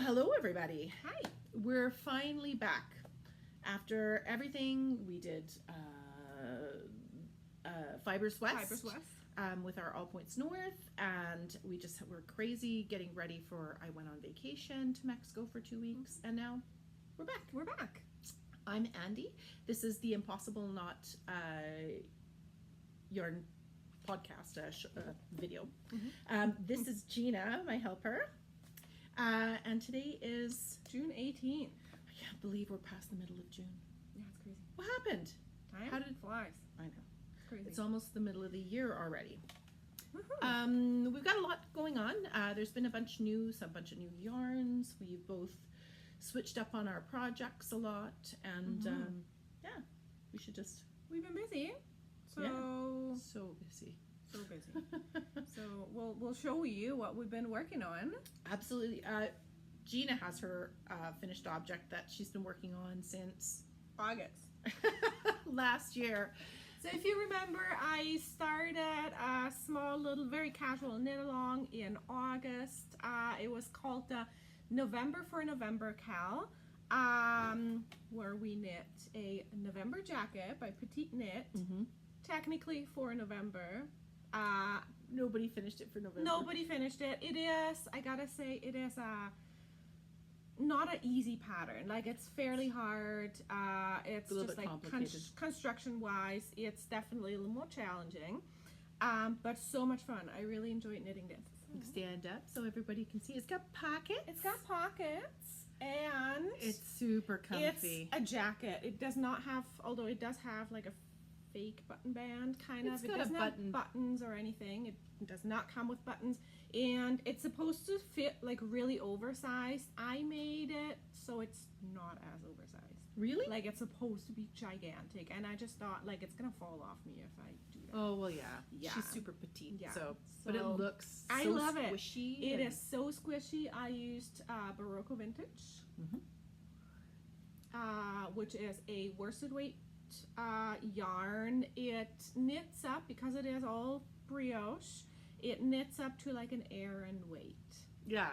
Hello everybody. Hi. We're finally back. After everything we did Fibers West, with our All Points North, and we just were crazy getting ready for, I went on vacation to Mexico for 2 weeks, and now we're back. We're back. I'm Andie. This is the Impossible Not Yarn podcast video. This is Gina, my helper. And today is June 18th. I can't believe we're past the middle of June. Yeah, it's crazy. What happened? Time How did it flies? I know. It's crazy. It's almost the middle of the year already. Woohoo. We've got a lot going on. There's been a bunch of new yarns. We've both switched up on our projects a lot, and yeah, we should just. We've been busy. So busy. So busy. So we'll show you what we've been working on. Absolutely. Gina has her finished object that she's been working on since August last year. So if you remember, I started a small little very casual knit along in August. It was called the November for November Cal, where we knit a November jacket by PetiteKnit, technically for November. Nobody finished it for November. Nobody finished it. It is, I gotta say, it is not an easy pattern. Like, it's fairly hard. It's just like construction wise, it's definitely a little more challenging, but so much fun. I really enjoyed knitting this. Stand up so everybody can see. It's got pockets. It's got pockets, and it's super comfy. It's a jacket. It does not have, although it does have like a fake button band kind of. It doesn't have buttons or anything. It does not come with buttons, and it's supposed to fit like really oversized. I made it so it's not as oversized. Really? Like, it's supposed to be gigantic, and I just thought like it's gonna fall off me if I do that. Oh well, yeah. She's super petite. Yeah. So but it looks so I love squishy. It is so squishy. I used Berroco Vintage, which is a worsted weight yarn. It knits up, because it is all brioche, it knits up to like an YARRRRN weight. Yeah,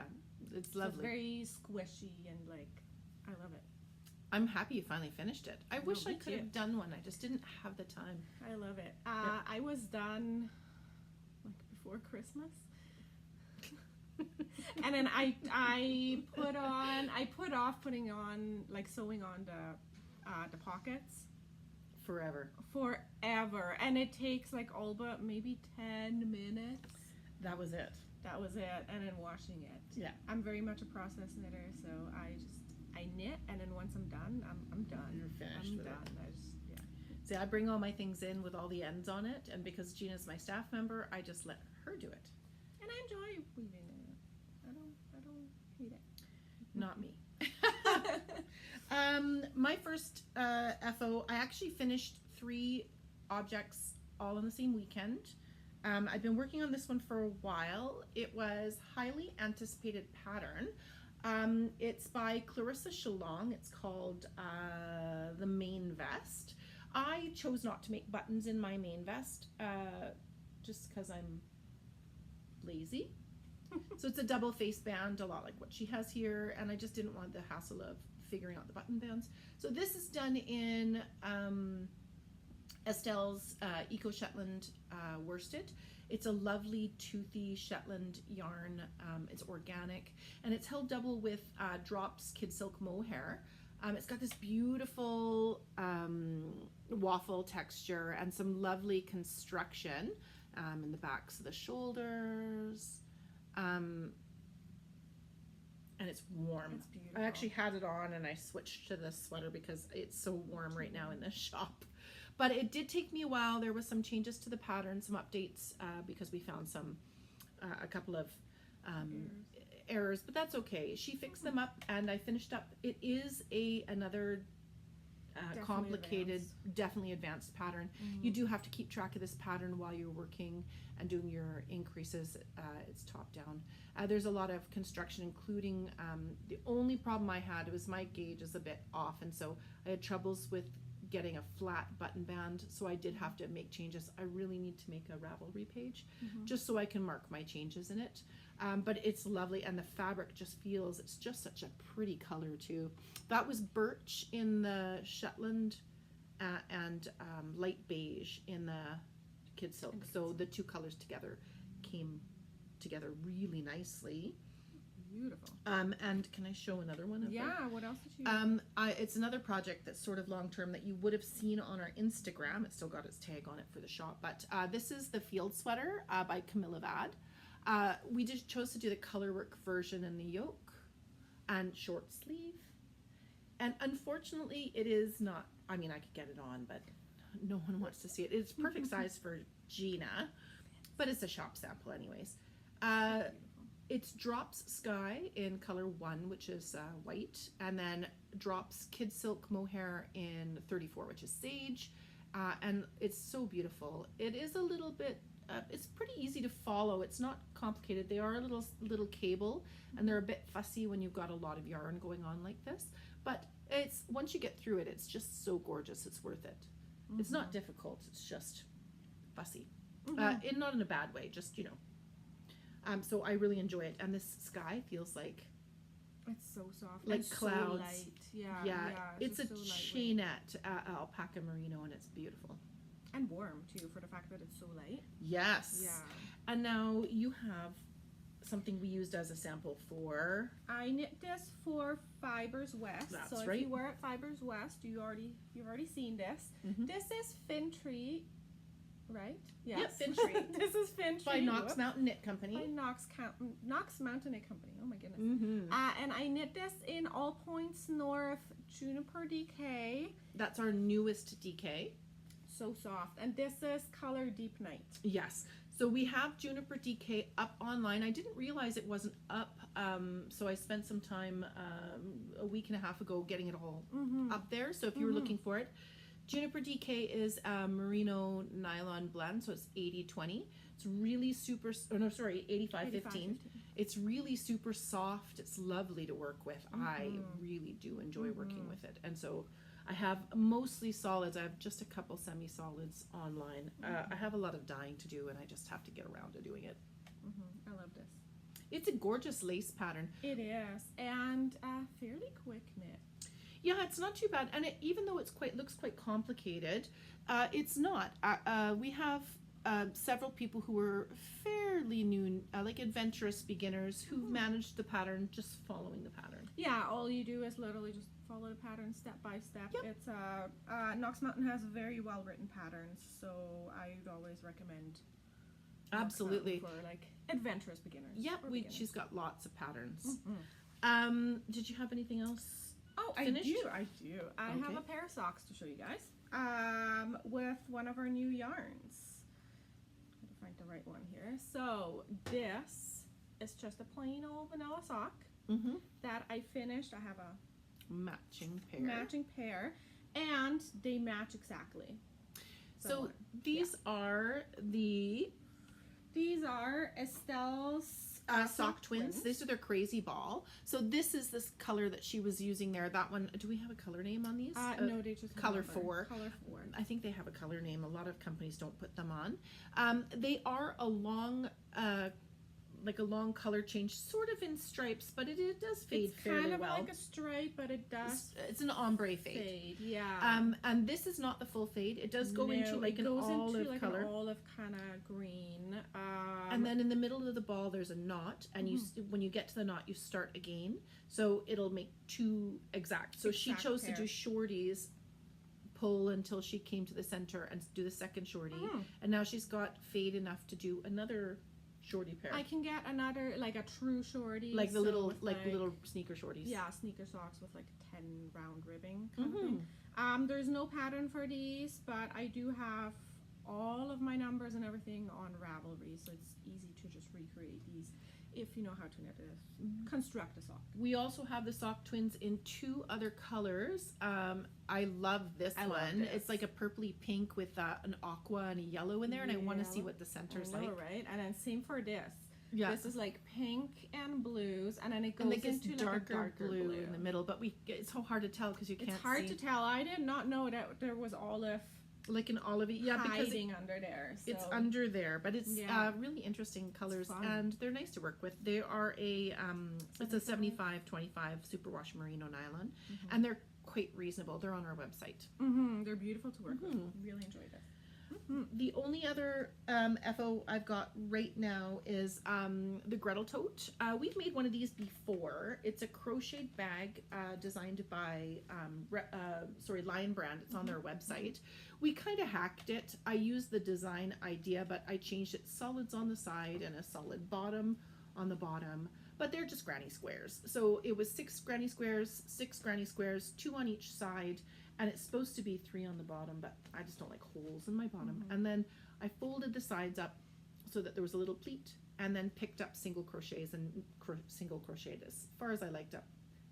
it's lovely. So it's very squishy, and like, I love it. I'm happy you finally finished it. I wish I could have done one. I just didn't have the time. I love it. I was done like before Christmas. And then I put off putting on, like, sewing on the pockets forever, and it takes like all but maybe 10 minutes. That was it, and then washing it. Yeah, I'm very much a process knitter, so I knit, and then once I'm done, I'm done. You're finished. I'm done. See, I bring all my things in with all the ends on it, and because Gina's my staff member, I just let her do it. And I enjoy weaving it. I don't hate it. Not me. My first FO, I actually finished 3 objects all in the same weekend. I've been working on this one for a while. It was highly anticipated pattern. It's by Clarissa Shalong. It's called the Main Vest. I chose not to make buttons in my main vest just because I'm lazy. So it's a double face band, a lot like what she has here, and I just didn't want the hassle of figuring out the button bands. So this is done in Estelle's Eco Shetland worsted. It's a lovely toothy Shetland yarn. It's organic, and it's held double with Drops Kid Silk Mohair. It's got this beautiful waffle texture and some lovely construction in the backs of the shoulders. And it's warm. It's beautiful. I actually had it on and I switched to this sweater because it's so warm right now in this shop. But it did take me a while. There was some changes to the pattern, some updates, because we found a couple of errors, but that's okay. She fixed them up, and I finished up. It is another complicated, definitely advanced pattern. You do have to keep track of this pattern while you're working and doing your increases. It's top down. There's a lot of construction, including the only problem I had was my gauge is a bit off, and so I had troubles with getting a flat button band, so I did have to make changes. I really need to make a Ravelry page just so I can mark my changes in it. But it's lovely, and the fabric just feels, it's just such a pretty color too. That was birch in the Shetland and light beige in the kid silk. So the two colors together came together really nicely. Beautiful. And can I show another one of them? Yeah, what else did you It's another project that's sort of long-term that you would have seen on our Instagram. It's still got its tag on it for the shop, but this is the field sweater by Camilla Vad. We just chose to do the colorwork version in the yoke and short sleeve. And unfortunately, it is not, I mean, I could get it on, but no one wants to see it. It's perfect size for Gina, but it's a shop sample anyways. It's Drops Sky in color 1, which is white, and then Drops Kid Silk Mohair in 34, which is sage, and it's so beautiful. It is a little bit, it's pretty easy to follow. It's not complicated. They are a little cable, and they're a bit fussy when you've got a lot of yarn going on like this, but it's, once you get through it, it's just so gorgeous. It's worth it. It's not difficult. It's just fussy, not in a bad way, just, you know. So I really enjoy it, and this sky feels like it's so soft, like and clouds. so light. Yeah, it's a so chainette alpaca merino, and it's beautiful and warm too for the fact that it's so light. Yes. Yeah. And now you have something we used as a sample for. I knit this for Fibers West. That's so right. if you were at Fibers West, you've already seen this. This is Fintry. Right? Yes. Yep, Fintry. This is Fintry. By Knox Mountain Knit Company. By Knox Mountain Knit Company. Oh my goodness. Mm-hmm. And I knit this in All Points North Juniper DK. That's our newest DK. So soft. And this is color Deep Night. Yes. So we have Juniper DK up online. I didn't realize it wasn't up, so I spent some time a week and a half ago getting it all up there. So if you were looking for it, Juniper DK is a merino nylon blend, so it's 80-20. It's really super, oh no, sorry, 85-15. It's really super soft. It's lovely to work with. I really do enjoy working with it. And so I have mostly solids. I have just a couple semi-solids online. I have a lot of dyeing to do, and I just have to get around to doing it. I love this. It's a gorgeous lace pattern. It is, and fairly quick knit. Yeah, it's not too bad, and even though it's looks quite complicated, it's not. We have several people who are fairly new, like adventurous beginners, who've managed the pattern just following the pattern. Yeah, all you do is literally just follow the pattern step by step. Yep. It's Knox Mountain has very well written patterns, so I would always recommend. Absolutely. For like adventurous beginners. Yep, she's got lots of patterns. Did you have anything else? Oh, finished? I do. I have a pair of socks to show you guys. With one of our new yarns. I'm gonna find the right one here. So this is just a plain old vanilla sock that I finished. I have a matching pair, and they match exactly. So these are Estelle's sock twins. These are their Crazyball. So this is this color that she was using there. That one, do we have a color name on these? No, they just color 4. Color 4. I think they have a color name. A lot of companies don't put them on. They are a long, like a long color change, sort of in stripes, but it does fade fairly well. It's kind of like a stripe, but it does. It's an ombre fade. Yeah. And this is not the full fade. It does go into like an olive color. An olive kind of green. And then in the middle of the ball, there's a knot, and you when you get to the knot, you start again. So it'll make 2 exact. So she chose to do shorties, pull until she came to the center and do the second shorty, and now she's got fade enough to do another shorty pair. I can get another, like a true shorty, like the little little sneaker shorties. Yeah, sneaker socks with like 10 round ribbing kind of thing. There's no pattern for these, but I do have all of my numbers and everything on Ravelry, so it's easy to just recreate these if you know how to knit construct a sock. We also have the sock twins in 2 other colors. I love this one. It's like a purpley pink with an aqua and a yellow in there, and I want to see what the center's like. Right? And then same for this. Yeah. This is like pink and blues, and then it goes like into darker, like a darker blue in the middle, but it's so hard to tell because you can't see. It's hard to tell. I did not know that there was olive like an olivey, yeah, because hiding under there. So. it's under there, but it's Yeah. really interesting colors, fun. and they're nice to work with. They are it's a 75/25 superwash merino nylon, and they're quite reasonable. They're on our website. They're beautiful to work with. Really enjoyed it. The only other FO I've got right now is the Gretel tote. We've made one of these before. It's a crocheted bag designed by Lion Brand. It's on their website. We kind of hacked it. I used the design idea, but I changed it solids on the side and a solid bottom on the bottom. But they're just granny squares. So it was 6 granny squares, 2 on each side. And it's supposed to be 3 on the bottom, but I just don't like holes in my bottom. And then I folded the sides up so that there was a little pleat, and then picked up single crochets and single crocheted as far as I liked up,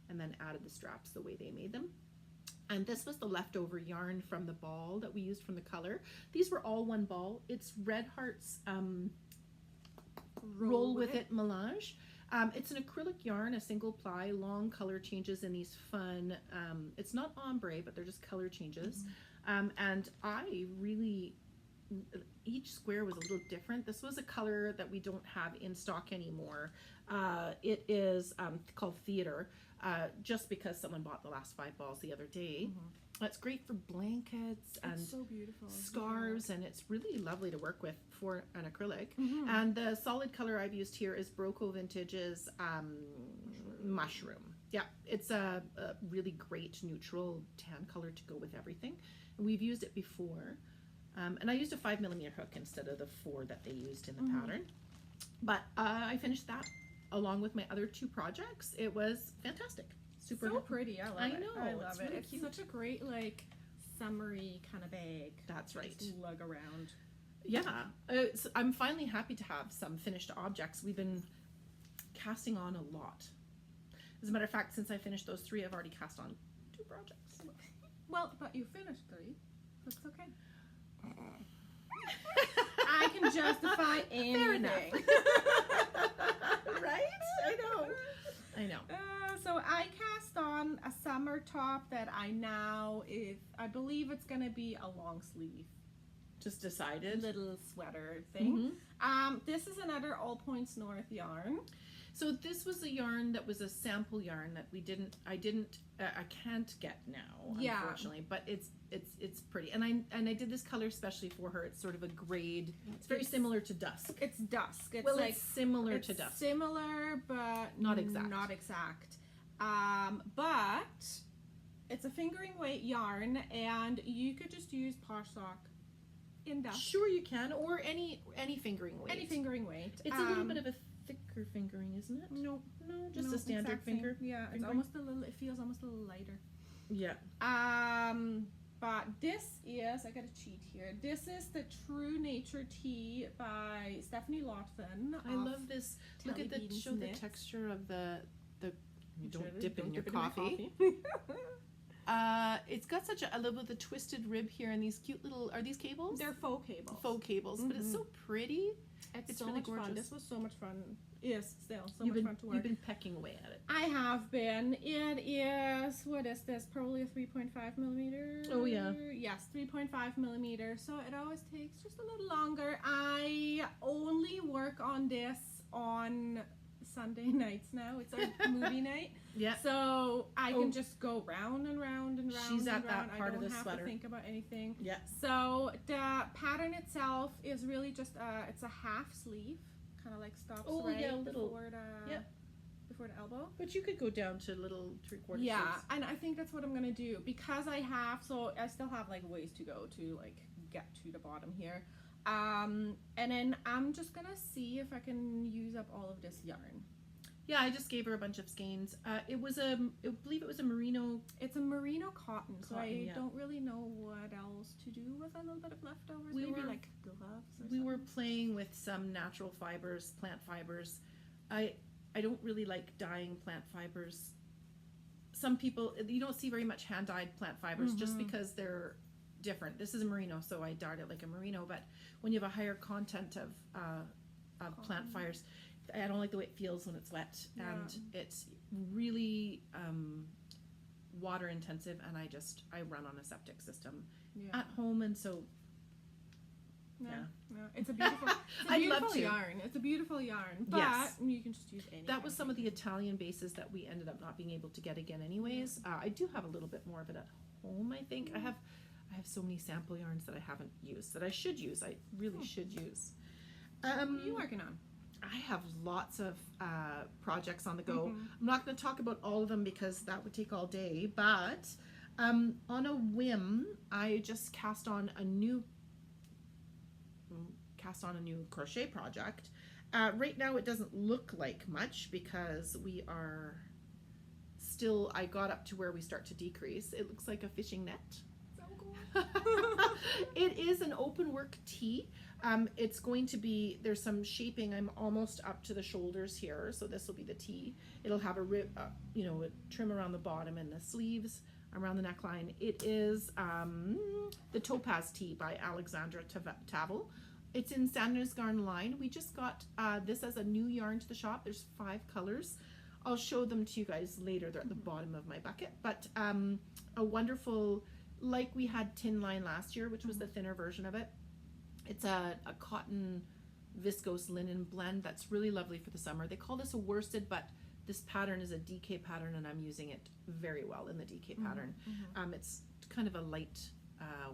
and then added the straps the way they made them. And this was the leftover yarn from the ball that we used from the color. These were all one ball. It's Red Heart's Roll With It Melange. It's an acrylic yarn, a single ply, long color changes in these fun, it's not ombre, but they're just color changes. And I really, each square was a little different. This was a color that we don't have in stock anymore. It is called Theater, just because someone bought the last 5 balls the other day. It's great for blankets and so beautiful. Scarves, and it's really lovely to work with for an acrylic. And the solid color I've used here is Berroco Vintage's Mushroom. Yeah, it's a really great neutral tan color to go with everything. And we've used it before. And I used a 5mm hook instead of the 4 that they used in the pattern. But I finished that along with my other 2 projects. It was fantastic. Super so pretty. I love it. I love it's it. really It's cute. such a great, like, summery kind of bag. That's right. Just lug around. Yeah, I'm finally happy to have some finished objects. We've been casting on a lot. As a matter of fact, since I finished those 3, I've already cast on 2 projects. Well, but you finished 3. That's okay. I can justify anything. Right? I know. So I cast on a summer top that I believe it's gonna be a long sleeve Just decided. little sweater thing. This is another All Points North yarn. So this was a yarn that was a sample yarn that I can't get now, Yeah. unfortunately. But it's pretty, and I did this color especially for her. It's sort of a grade. It's very similar to Dusk. It's dusk. It's Well, like it's similar it's to Dusk. similar, but Not exact. Not exact. But it's a fingering weight yarn, and you could just use posh sock in dusk. Sure, you can, or any fingering weight. Any fingering weight. It's a little bit of a thicker fingering, isn't it? No, just no, a standard exact same. finger. Yeah, it's fingering? almost a little. It feels almost a little lighter. Yeah. But this is, I gotta cheat here. This is the True Nature Tea by Stephanie Lawton. I love this. Look at Telly Beans show the knits. texture of the. Don't Sure, dip it in your coffee. It's got such a little bit of the twisted rib here, and these cute little, are these cables? They're faux cables. Faux cables, but it's so pretty. It's so really much fun. gorgeous. This was so much fun. Yes, still so You've much been fun to wear. you've been pecking away at it. I have been. It is, what is this? Probably a 3.5 millimeter. Oh, yeah. Yes, 3.5 millimeter. So it always takes just a little longer. I only work on this on Sunday nights now. It's our movie night. Yeah. So I can just go round and round and round. She's and at that round. part I of don't the have sweater. to think about anything. Yeah. So the pattern itself is really just it's a half sleeve, kind of like stops right little. before the before the elbow. But you could go down to little 3/4 Yeah, sleeves. and I think that's what I'm gonna do because I still have like ways to go to like get to the bottom here. And then I'm just gonna see if I can use up all of this yarn. Yeah, I just gave her a bunch of skeins. I believe it was a merino. It's a merino cotton, so I Cotton, yeah. don't really know what else to do with a little bit of leftovers. We Maybe were- like gloves or We something. were playing with some natural fibers, plant fibers. I don't really like dyeing plant fibers. Some people, you don't see very much hand dyed plant fibers just because they're different. This is a merino, so I dyed it like a merino. But when you have a higher content of plant fibers, I don't like the way it feels when it's wet, and it's really water intensive, and I run on a septic system Yeah. at home, and so No, yeah. no, it's a beautiful, I'd love to. yarn. It's a beautiful yarn, but Yes. you can just use any. that was some of the Italian bases that we ended up not being able to get again anyways. I do have a little bit more of it at home, I think. I have so many sample yarns that I haven't used that I should use. I really should use. What are you working on? I have lots of projects on the go. Mhm. I'm not going to talk about all of them because that would take all day, but on a whim, I just cast on a new crochet project. Right now it doesn't look like much because we are still, I got up to where we start to decrease. It looks like a fishing net. So cool. It is an open work tee. It's going to be, there's some shaping. I'm almost up to the shoulders here, so this will be the tee. It'll have a rib, a trim around the bottom and the sleeves around the neckline. It is the Topaz Tee by Alexandra Tavel. It's in Sanders Garn line. We just got this as a new yarn to the shop. There's 5 colors. I'll show them to you guys later. They're at the bottom of my bucket. But a wonderful, like we had Tin Line last year, which was the thinner version of it. It's a cotton viscose linen blend that's really lovely for the summer. They call this a worsted, but this pattern is a DK pattern, and I'm using it very well in the DK pattern. It's kind of a light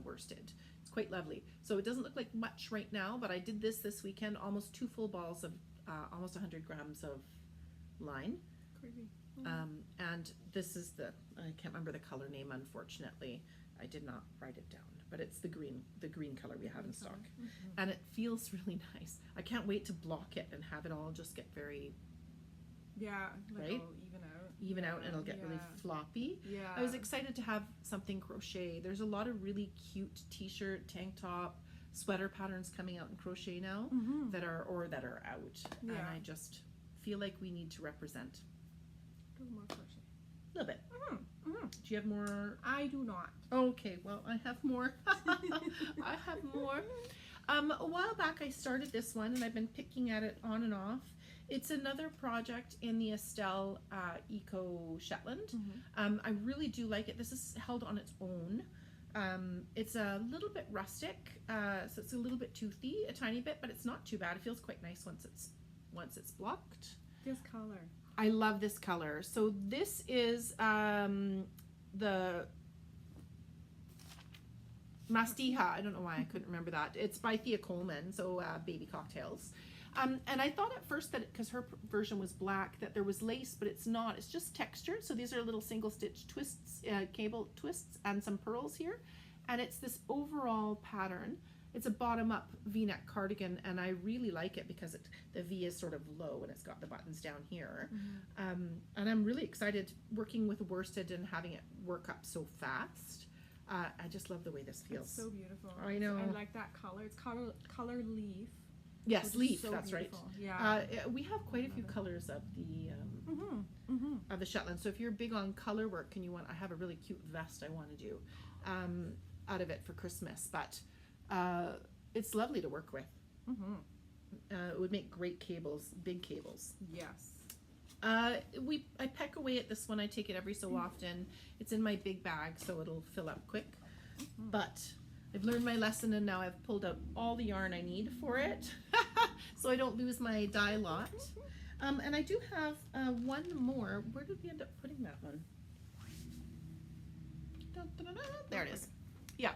worsted. It's quite lovely. So it doesn't look like much right now, but I did this weekend, almost 2 full balls of almost 100 grams of line. Crazy. And this is I can't remember the color name, unfortunately. I did not write it down, but it's the green color we have in stock. And it feels really nice. I can't wait to block it and have it all just get very Right? even out, and it'll get really floppy. Yeah. I was excited to have something crochet. There's a lot of really cute t-shirt, tank top, sweater patterns coming out in crochet now that are out. Yeah. And I just feel like we need to represent Do more crochet. a little bit. Do you have more? I do not. Okay, well, I have more. I have more. A while back I started this one, and I've been picking at it on and off. It's another project in the Estelle Eco Shetland. I really do like it. This is held on its own. It's a little bit rustic, so it's a little bit toothy, a tiny bit, but it's not too bad. It feels quite nice once it's blocked. This color. I love this color. So this is the Mastiha. I don't know why I couldn't remember that. It's by Thea Coleman, so Baby Cocktails. And I thought at first that, because her version was black, that there was lace, but it's not. It's just textured. So these are little single stitch twists, cable twists, and some pearls here. And it's this overall pattern. It's a bottom-up V-neck cardigan, and I really like it because the V is sort of low and it's got the buttons down here. And I'm really excited working with worsted and having it work up so fast. I just love the way this feels. It's so beautiful. I know. I like that color. It's color leaf. Yes, leaf. So that's beautiful. right. Yeah. We have quite a few colors of the Shetland. So if you're big on color work and I have a really cute vest I want to do out of it for Christmas, but it's lovely to work with. It would make great cables, big cables. Yes. I peck away at this one. I take it every so often. It's in my big bag, so it'll fill up quick. But I've learned my lesson, and now I've pulled out all the yarn I need for it, so I don't lose my dye lot. And I do have one more. Where did we end up putting that one? There it is. Yeah.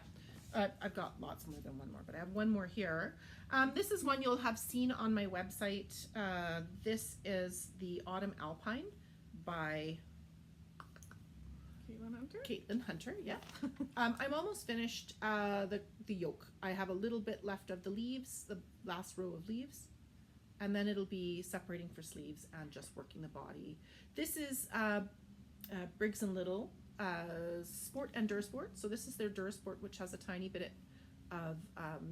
I've got lots more than one more, but I have one more here. This is one you'll have seen on my website. This is the Autumn Alpine by Caitlin Hunter, yeah. I'm almost finished the yoke. I have a little bit left of the leaves, the last row of leaves, and then it'll be separating for sleeves and just working the body. This is Briggs & Little Sport and Durasport. So this is their Durasport, which has a tiny bit of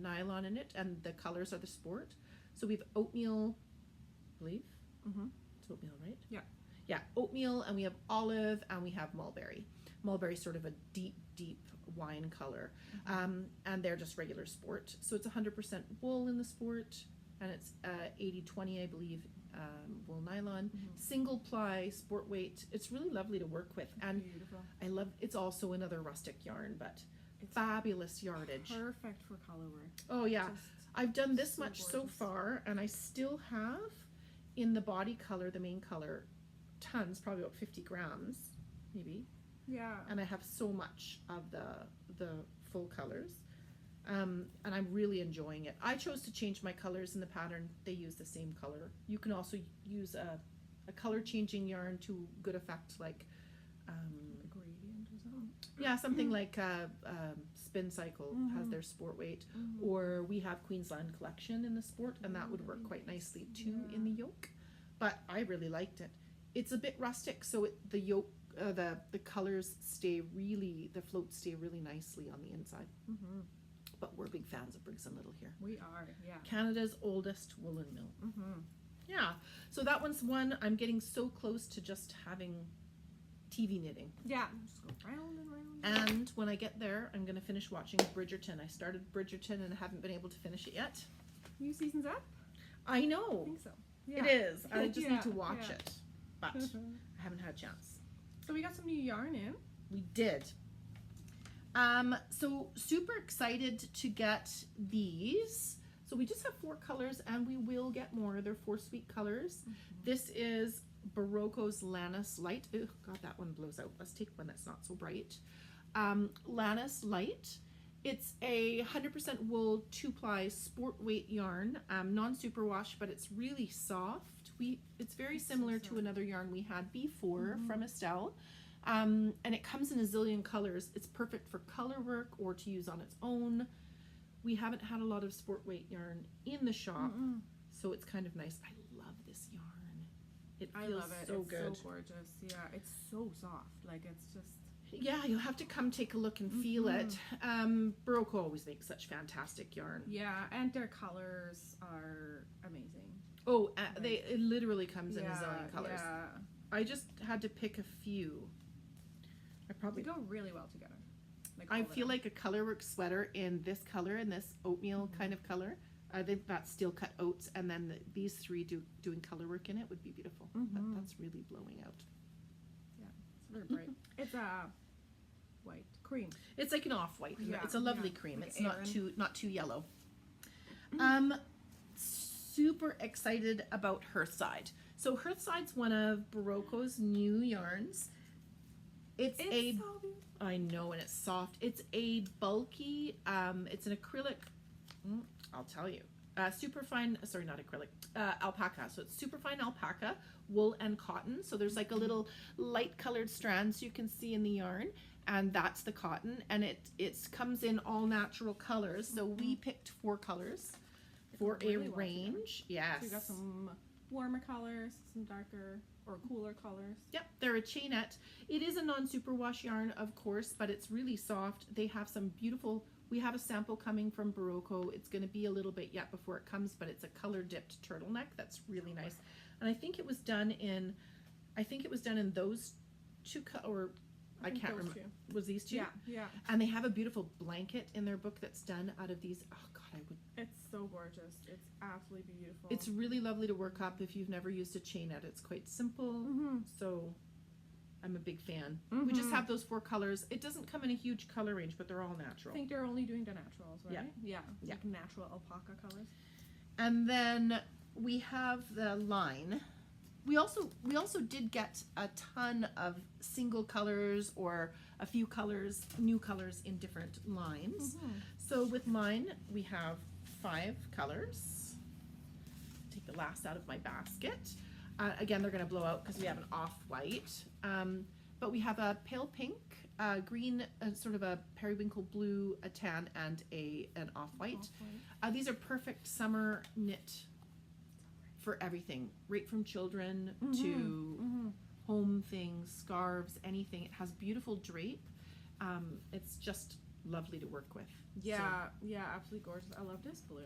nylon in it, and the colors are the sport. So we have oatmeal, I believe. It's oatmeal, right? Yeah. Yeah, oatmeal, and we have olive, and we have mulberry. Mulberry's sort of a deep wine color, and they're just regular sport. So it's 100% wool in the sport, and it's 80-20, I believe, wool nylon, single ply, sport weight. It's really lovely to work with, and Beautiful. I love. It's also another rustic yarn, but It's fabulous yardage. Perfect for color work. Oh yeah, Just I've done this so much so gorgeous. far, and I still have in the body color, the main color, tons, probably about 50 grams, maybe. Yeah. And I have so much of the full colors, and I'm really enjoying it. I chose to change my colors in the pattern. They use the same color. You can also use a color changing yarn to good effect, like A gradient or something. yeah, something like Spin Cycle has their sport weight, or we have Queensland Collection in the sport, and that would work quite nicely too in the yoke. But I really liked it. It's a bit rustic, so the yoke, the colors stay really, the floats stay really nicely on the inside. But we're big fans of Briggs & Little here. We are, yeah. Canada's oldest woolen mill. Yeah, so that one's one. I'm getting so close to just having TV knitting. Yeah. Just go round and round. And when I get there, I'm going to finish watching Bridgerton. I started Bridgerton and haven't been able to finish it yet. New season's up? I I know. think so. It is. I just Yeah, need to watch yeah. it. But I haven't had a chance. So we got some new yarn in. We did. So super excited to get these. So we just have 4 colors, and we will get more. They're 4 sweet colors. This is Berroco's Lannis Light. Oh God, that one blows out. Let's take one that's not so bright. Lannis Light. It's a 100% wool 2-ply sport weight yarn, non-superwash, but it's really soft. It's very similar to another yarn we had before from Estelle. And it comes in a zillion colors. It's perfect for color work or to use on its own. We haven't had a lot of sport weight yarn in the shop, so it's kind of nice. I love this yarn. It feels I love it. so it's good. so gorgeous. Yeah, it's so soft. Like, it's just... Yeah, you'll have to come take a look and feel it. Berroco always makes such fantastic yarn. Yeah, and their colors are amazing. Oh, it literally comes in a zillion colors. Yeah. I just had to pick a few. I They probably go really well together. Like, I all of feel them. like a colorwork sweater in this color, in this oatmeal kind of color. I think that's steel cut oats, and then these 3 doing colorwork in it would be beautiful. That's really blowing out. Yeah, it's very bright. It's white cream. It's like an off-white. Yeah, It's a lovely yeah. cream. Like It's Aran. not too yellow. Super excited about Hearthside. So Hearthside's one of Berroco's new yarns. It's so beautiful. I know, and it's soft. It's a bulky, it's an acrylic, I'll tell you, super fine, sorry, not acrylic, alpaca. So it's super fine alpaca, wool and cotton. So there's like a little light colored strands you can see in the yarn, and that's the cotton, and it comes in all natural colors. So we picked 4 colors for really a well together. range. Yes. So you got some warmer colors, some darker or cooler colors. Yep, they're a chainette. It is a non-superwash yarn, of course, but it's really soft. They have some beautiful, we have a sample coming from Berroco. It's going to be a little bit yet before it comes, but it's a color dipped turtleneck that's really nice. And I think it was done in those 2 or I can't remember. Was these 2? Yeah, yeah. And they have a beautiful blanket in their book that's done out of these. Oh God, I would. It's so gorgeous. It's absolutely beautiful. It's really lovely to work up if you've never used a chainette. It's quite simple. So I'm a big fan. We just have those 4 colors. It doesn't come in a huge color range, but they're all natural. I think they're only doing the naturals, right? Yeah. Yeah. Like natural alpaca colors. And then we have the line. We also did get a ton of single colors or a few colors, new colors in different lines. So with mine, we have 5 colors. Take the last out of my basket. Again, they're going to blow out because we have an off-white. But we have a pale pink, green, sort of a periwinkle blue, a tan, and an off-white. These are perfect summer knit for everything, right from children to home things, scarves, anything. It has beautiful drape. It's just lovely to work with. Yeah, yeah, absolutely gorgeous. I love this blue.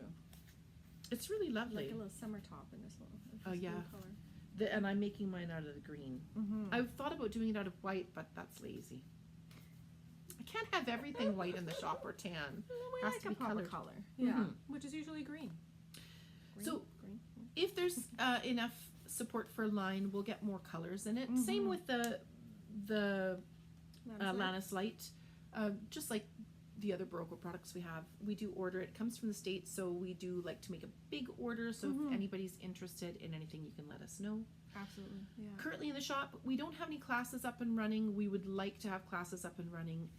It's really lovely. Like a little summer top in this little Oh, yeah. blue color. And I'm making mine out of the green. I've thought about doing it out of white, but that's lazy. I can't have everything white in the shop or tan. We Has like to a be pop colored. of color. Yeah, which is usually green. So green. if there's enough support for line. We'll get more colors in it. Mhm. Same with the Lannis Light. Lannis Light. Just like the other Berroco products we have, we do order. It comes from the States, so we do like to make a big order. So Mhm. if anybody's interested in anything, you can let us know. Absolutely. Yeah. Currently in the shop, we don't have any classes up and running. We would like to have classes up and running.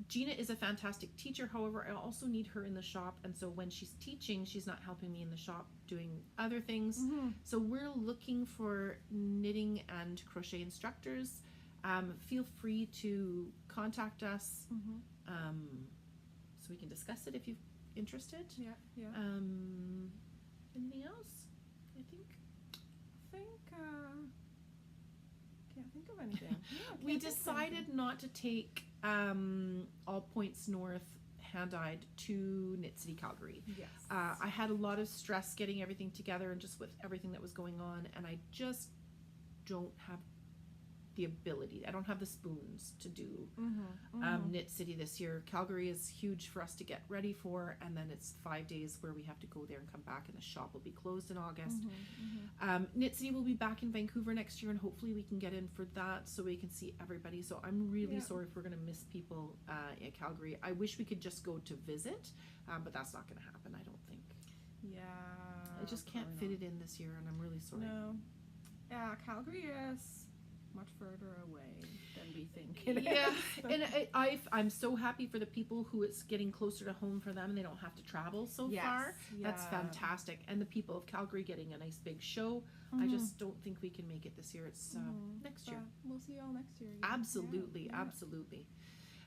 Gina is a fantastic teacher. However, I also need her in the shop. And so when she's teaching, she's not helping me in the shop doing other things. Mhm. So we're looking for knitting and crochet instructors. Feel free to contact us Mhm. so we can discuss it if you're interested. Yeah. Yeah. Anything else? I think. I think can't think of anything. Yeah, We can't think of decided anything. not to take All Points North hand-dyed to Knit City Calgary. Yes. I had a lot of stress getting everything together and just with everything that was going on, and I just don't have the ability. I don't have the spoons to do Knit City this year. Calgary is huge for us to get ready for, and then it's 5 days where we have to go there and come back, and the shop will be closed in August. Knit City will be back in Vancouver next year, and hopefully we can get in for that so we can see everybody. So I'm really Yeah. sorry if we're going to miss people in Calgary. I wish we could just go to visit, but that's not going to happen, I don't think. Yeah. I just can't fit it in this year, and I'm really sorry. No. Yeah, Calgary is much further away than we think it Yeah, is. and I'm so happy for the people who it's getting closer to home for them and they don't have to travel so Yes, far. That's yeah. fantastic. And the people of Calgary getting a nice big show. I just don't think we can make it this year. It's next year. We'll see y'all next year. Absolutely, Yeah. absolutely.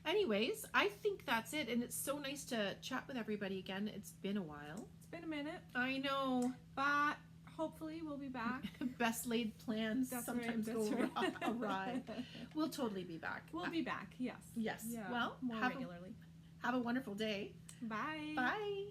Anyways, I think that's it. And it's so nice to chat with everybody again. It's been a while. It's been a minute, I know. but hopefully we'll be back. Best laid plans That's sometimes right, go that's right. awry. We'll totally be back. We'll be back, yes. Yes. Yeah, Well, more have regularly. a wonderful day. Bye. Bye.